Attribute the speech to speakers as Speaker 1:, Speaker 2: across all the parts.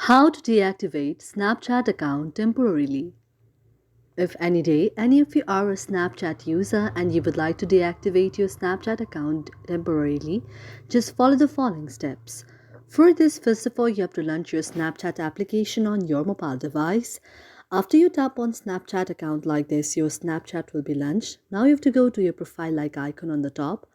Speaker 1: How to deactivate Snapchat account temporarily. If any day any of you are a Snapchat user and you would like to deactivate your Snapchat account temporarily, just follow the following steps. For this, first of all, you have to launch your Snapchat application on your mobile device. After you tap on Snapchat account like this, your Snapchat will be launched. Now you have to go to your profile like icon on the top.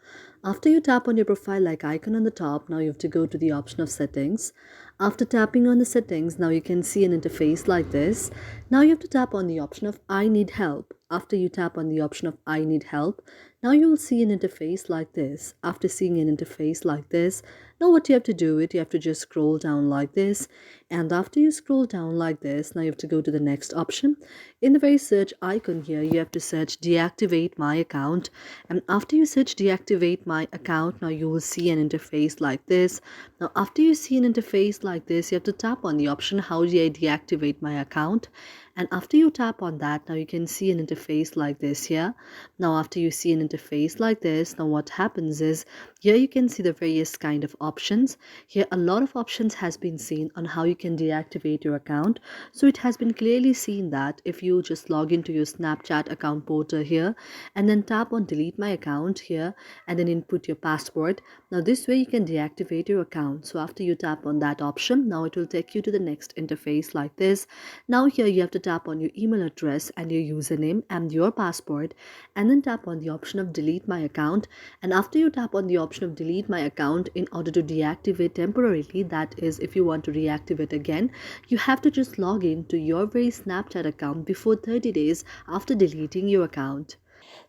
Speaker 1: After you tap on your profile like icon on the top, now you have to go to the option of settings. After tapping on the settings, now you can see an interface like this. Now you have to tap on the option of I need help. After you tap on the option of I need help, now you will see an interface like this. After seeing an interface like this, now what you have to do it, you have to just scroll down like this. And after you scroll down like this, now you have to go to the next option. In the very search icon here, you have to search deactivate my account. And after you search deactivate my account, now you will see an interface like this. Now after you see an interface like this, you have to tap on the option how do I deactivate my account. And after you tap on that, now you can see an interface like this here. Now after you see an interface like this, now what happens is here you can see the various kind of options. Here a lot of options has been seen on how you can deactivate your account. So it has been clearly seen that if you just log into your Snapchat account portal here and then tap on delete my account here and then input your password, now this way you can deactivate your account. So after you tap on that option, now it will take you to the next interface like this. Now here you have to tap on your email address and your username and your password, and then tap on the option of delete my account. And after you tap on the option of delete my account, in order to deactivate temporarily, that is if you want to reactivate again, you have to just log in to your very Snapchat account before 30 days after deleting your account.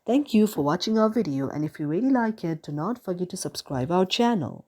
Speaker 1: Thank you for watching our video, and if you really like it, do not forget to subscribe our channel.